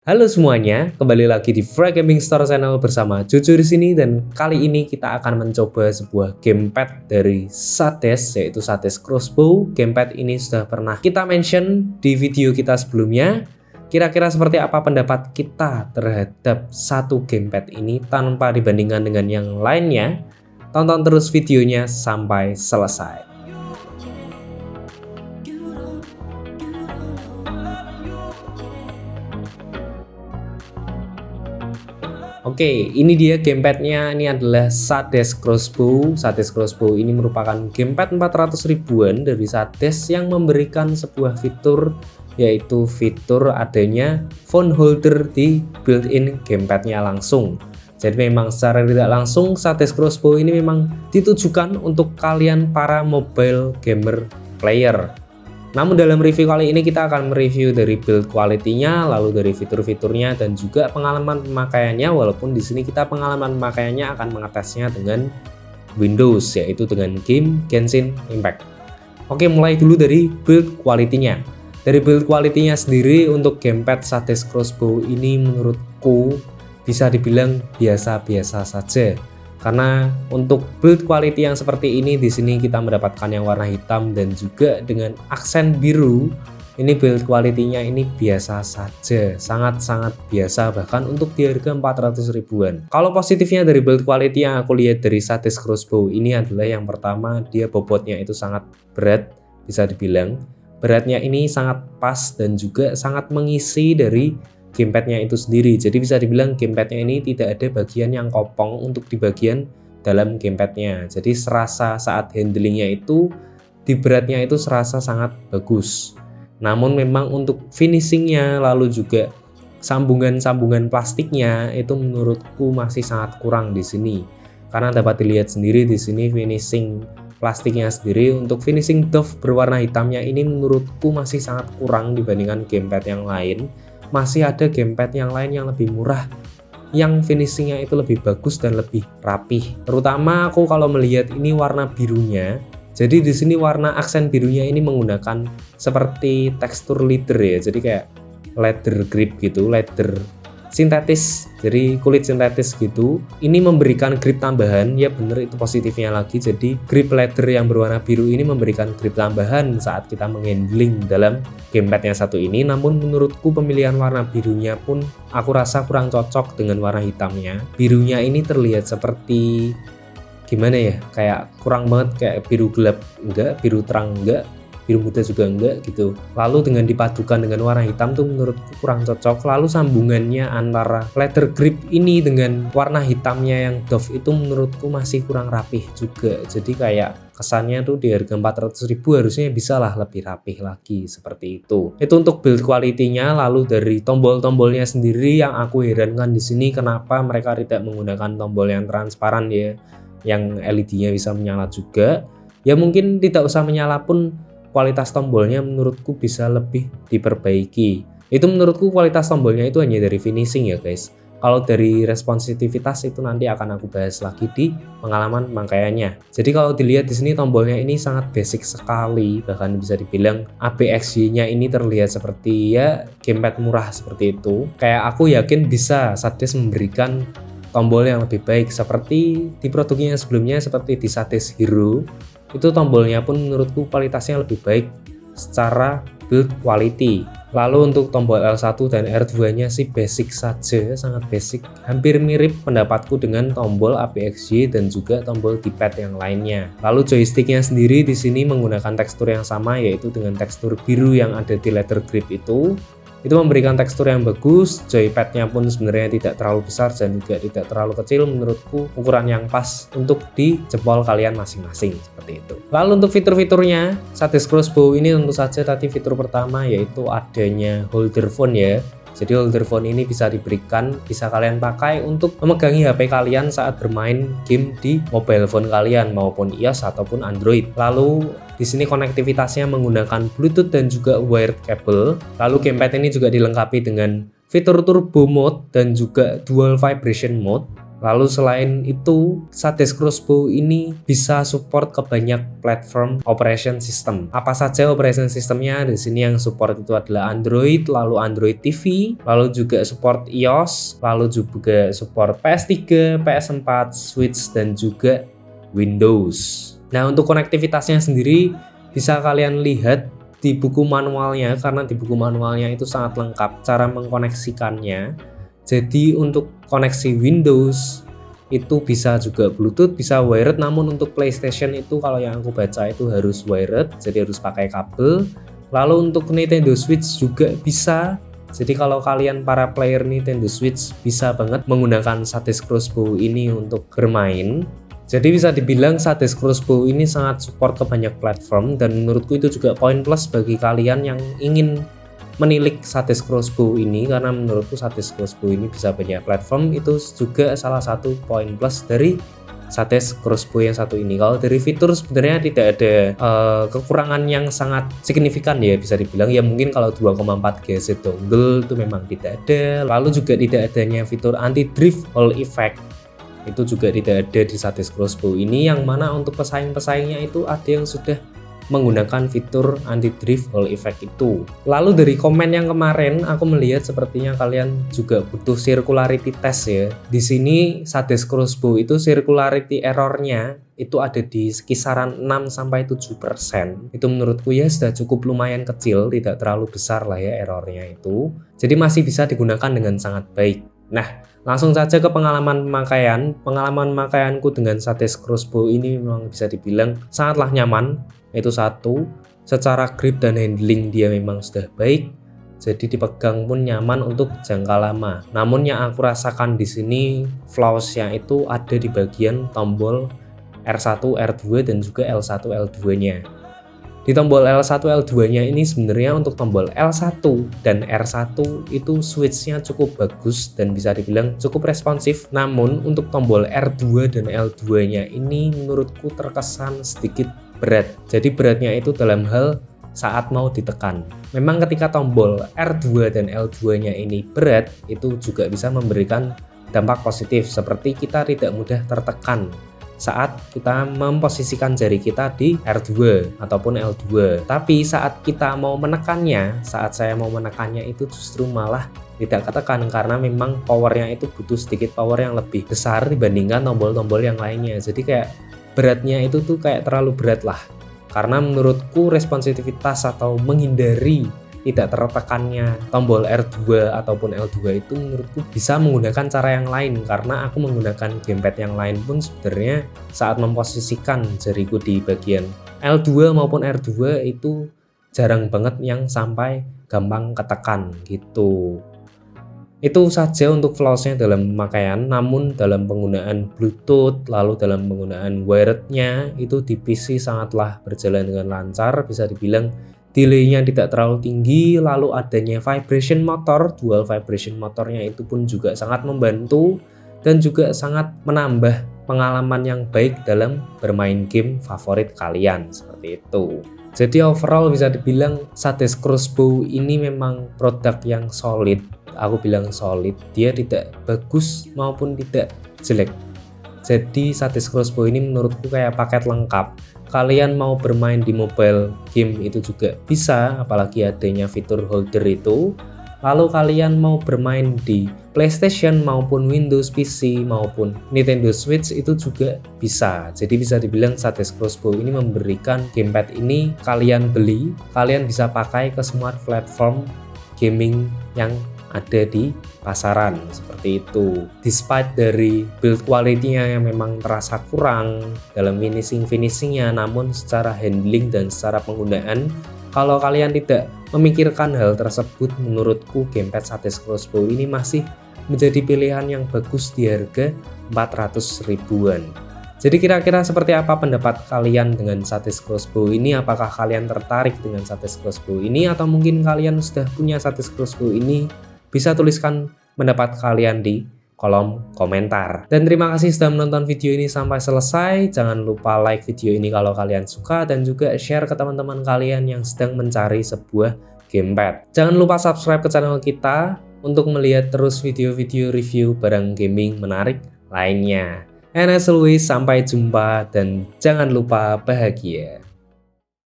Halo semuanya, kembali lagi di Frag Gaming Store Channel bersama Jojo di sini, dan kali ini kita akan mencoba sebuah gamepad dari Sades, yaitu Sades Crossbow. Gamepad ini sudah pernah kita mention di video kita sebelumnya. Kira-kira seperti apa pendapat kita terhadap satu gamepad ini tanpa dibandingkan dengan yang lainnya? Tonton terus videonya sampai selesai. Oke, ini dia gamepadnya. Ini adalah Sades Crossbow. Sades Crossbow ini merupakan gamepad 400 ribuan dari Sades yang memberikan sebuah fitur, yaitu fitur adanya phone holder di built-in gamepadnya langsung. Jadi memang secara tidak langsung Sades Crossbow ini memang ditujukan untuk kalian para mobile gamer player. Namun dalam review kali ini kita akan mereview dari build quality-nya, lalu dari fitur-fiturnya, dan juga pengalaman pemakaiannya. Walaupun di sini kita pengalaman pemakaiannya akan mengetesnya dengan Windows, yaitu dengan game Genshin Impact. Oke, mulai dulu dari build quality-nya. Dari build quality-nya sendiri untuk gamepad Sades Crossbow ini menurutku bisa dibilang biasa-biasa saja. Karena untuk build quality yang seperti ini, di sini kita mendapatkan yang warna hitam dan juga dengan aksen biru. Ini build quality-nya ini biasa saja, sangat-sangat biasa, bahkan untuk di harga 400 ribuan. Kalau positifnya dari build quality yang aku lihat dari Sades Crossbow ini adalah yang pertama, dia bobotnya itu sangat berat, bisa dibilang. Beratnya ini sangat pas dan juga sangat mengisi dari gamepadnya itu sendiri. Jadi bisa dibilang gamepadnya ini tidak ada bagian yang kopong untuk di bagian dalam gamepadnya. Jadi serasa saat handlingnya itu di beratnya itu serasa sangat bagus. Namun memang untuk finishingnya, lalu juga sambungan-sambungan plastiknya itu menurutku masih sangat kurang di sini. Karena dapat dilihat sendiri di sini finishing plastiknya sendiri, untuk finishing dove berwarna hitamnya ini menurutku masih sangat kurang dibandingkan gamepad yang lain. Masih ada gamepad yang lain yang lebih murah, yang finishingnya itu lebih bagus dan lebih rapih. Terutama aku kalau melihat ini warna birunya. Jadi di sini warna aksen birunya ini menggunakan seperti tekstur leather ya. Jadi kayak leather grip gitu, leather sintetis, jadi kulit sintetis gitu. Ini memberikan grip tambahan, ya bener itu positifnya lagi. Jadi grip leather yang berwarna biru ini memberikan grip tambahan saat kita menghandling dalam gamepadnya satu ini. Namun menurutku pemilihan warna birunya pun aku rasa kurang cocok dengan warna hitamnya. Birunya ini terlihat seperti gimana ya, kayak kurang banget, kayak biru gelap enggak, biru terang enggak, biru muda juga enggak gitu. Lalu dengan dipadukan dengan warna hitam tuh menurutku kurang cocok. Lalu sambungannya antara leather grip ini dengan warna hitamnya yang dove itu menurutku masih kurang rapih juga. Jadi kayak kesannya tuh di harga 400 ribu harusnya bisa lah lebih rapih lagi, seperti itu. Itu untuk build quality-nya. Lalu dari tombol-tombolnya sendiri yang aku herankan di sini, kenapa mereka tidak menggunakan tombol yang transparan ya, yang LED-nya bisa menyala juga. Ya mungkin tidak usah menyala pun kualitas tombolnya menurutku bisa lebih diperbaiki. Itu menurutku kualitas tombolnya itu hanya dari finishing ya guys. Kalau dari responsivitas itu nanti akan aku bahas lagi di pengalaman pemakaiannya. Jadi kalau dilihat di sini tombolnya ini sangat basic sekali, bahkan bisa dibilang ABXY-nya ini terlihat seperti ya gamepad murah seperti itu. Kayak aku yakin bisa Sades memberikan tombol yang lebih baik seperti di produknya sebelumnya, seperti di Sades Hero. Itu tombolnya pun menurutku kualitasnya lebih baik secara build quality. Lalu untuk tombol L1 dan R2 nya sih basic saja, sangat basic, hampir mirip pendapatku dengan tombol ABXY dan juga tombol D-pad yang lainnya. Lalu joysticknya sendiri di sini menggunakan tekstur yang sama, yaitu dengan tekstur biru yang ada di leather grip itu memberikan tekstur yang bagus. Joypadnya pun sebenarnya tidak terlalu besar dan juga tidak terlalu kecil, menurutku ukuran yang pas untuk di jempol kalian masing-masing, seperti itu. Lalu untuk fitur-fiturnya, Sades Crossbow ini tentu saja tadi fitur pertama yaitu adanya holder phone ya. Jadi holder phone ini bisa diberikan, bisa kalian pakai untuk memegangi HP kalian saat bermain game di mobile phone kalian maupun iOS ataupun Android. Lalu di sini konektivitasnya menggunakan Bluetooth dan juga wired cable. Lalu gamepad ini juga dilengkapi dengan fitur turbo mode dan juga dual vibration mode. Lalu selain itu, Sades Crossbow ini bisa support ke banyak platform operation system. Apa saja operation systemnya? Di sini yang support itu adalah Android, lalu Android TV, lalu juga support iOS, lalu juga support PS3, PS4, Switch, dan juga Windows. Nah, untuk konektivitasnya sendiri bisa kalian lihat di buku manualnya, karena di buku manualnya itu sangat lengkap cara mengkoneksikannya. Jadi untuk koneksi Windows itu bisa juga Bluetooth, bisa wired, namun untuk PlayStation itu kalau yang aku baca itu harus wired, jadi harus pakai kabel. Lalu untuk Nintendo Switch juga bisa. Jadi kalau kalian para player Nintendo Switch bisa banget menggunakan Sades Crossbow ini untuk bermain. Jadi bisa dibilang Sades Crossbow ini sangat support ke banyak platform, dan menurutku itu juga poin plus bagi kalian yang ingin menilik Sades Crossbow ini, karena menurutku Sades Crossbow ini bisa banyak platform. Itu juga salah satu poin plus dari Sades Crossbow yang satu ini. Kalau dari fitur sebenarnya tidak ada kekurangan yang sangat signifikan ya, bisa dibilang ya mungkin kalau 2,4 GHz dongle itu memang tidak ada. Lalu juga tidak adanya fitur anti drift Hall effect itu juga tidak ada di Sades Crossbow ini, yang mana untuk pesaing-pesaingnya itu ada yang sudah menggunakan fitur anti drift Hall effect itu. Lalu dari komen yang kemarin aku melihat sepertinya kalian juga butuh circularity test ya. Di sini Sades Crossbow itu circularity errornya itu ada di kisaran 6-7%. Itu menurutku ya sudah cukup lumayan kecil, tidak terlalu besar lah ya errornya itu. Jadi masih bisa digunakan dengan sangat baik. Nah, langsung saja ke pengalaman pemakaian. Pengalaman pemakaianku dengan Sades Crossbow ini memang bisa dibilang sangatlah nyaman. Itu satu, secara grip dan handling dia memang sudah baik, jadi dipegang pun nyaman untuk jangka lama. Namun yang aku rasakan di sini flaws-nya itu ada di bagian tombol R1, R2 dan juga L1, L2-nya. Di tombol L1, L2-nya ini sebenarnya untuk tombol L1 dan R1 itu switch-nya cukup bagus dan bisa dibilang cukup responsif. Namun untuk tombol R2 dan L2-nya ini menurutku terkesan sedikit berat. Jadi beratnya itu dalam hal saat mau ditekan. Memang ketika tombol R2 dan L2-nya ini berat, itu juga bisa memberikan dampak positif, seperti kita tidak mudah tertekan saat kita memposisikan jari kita di R2 ataupun L2. Tapi saat kita mau menekannya, saat saya mau menekannya itu justru malah tidak ketekan, karena memang powernya itu butuh sedikit power yang lebih besar dibandingkan tombol-tombol yang lainnya. Jadi kayak beratnya itu tuh kayak terlalu berat lah, karena menurutku responsitivitas atau menghindari tidak tertekannya tombol R2 ataupun L2 itu menurutku bisa menggunakan cara yang lain, karena aku menggunakan gamepad yang lain pun sebenarnya saat memposisikan jariku di bagian L2 maupun R2 itu jarang banget yang sampai gampang ketekan gitu. Itu saja untuk flaws-nya dalam pemakaian. Namun dalam penggunaan Bluetooth, lalu dalam penggunaan wired-nya itu di PC sangatlah berjalan dengan lancar, bisa dibilang delay-nya tidak terlalu tinggi. Lalu adanya vibration motor, dual vibration motornya itu pun juga sangat membantu dan juga sangat menambah pengalaman yang baik dalam bermain game favorit kalian, seperti itu. Jadi overall bisa dibilang Sades Crossbow ini memang produk yang solid. Aku bilang solid, dia tidak bagus maupun tidak jelek. Jadi Sades Crossbow ini menurutku kayak paket lengkap. Kalian mau bermain di mobile game itu juga bisa, apalagi adanya fitur holder itu. Lalu kalian mau bermain di PlayStation maupun Windows PC maupun Nintendo Switch itu juga bisa. Jadi bisa dibilang Sades Crossbow ini memberikan gamepad ini kalian beli, kalian bisa pakai ke semua platform gaming yang ada di pasaran, seperti itu. Despite dari build quality-nya yang memang terasa kurang dalam finishingnya, namun secara handling dan secara penggunaan, kalau kalian tidak memikirkan hal tersebut, menurutku gamepad Sades Crossbow ini masih menjadi pilihan yang bagus di harga 400 ribuan. Jadi kira-kira seperti apa pendapat kalian dengan Sades Crossbow ini? Apakah kalian tertarik dengan Sades Crossbow ini, atau mungkin kalian sudah punya Sades Crossbow ini? Bisa tuliskan pendapat kalian di kolom komentar. Dan terima kasih sudah menonton video ini sampai selesai. Jangan lupa like video ini kalau kalian suka, dan juga share ke teman-teman kalian yang sedang mencari sebuah gamepad. Jangan lupa subscribe ke channel kita untuk melihat terus video-video review barang gaming menarik lainnya. And as always, sampai jumpa dan jangan lupa bahagia.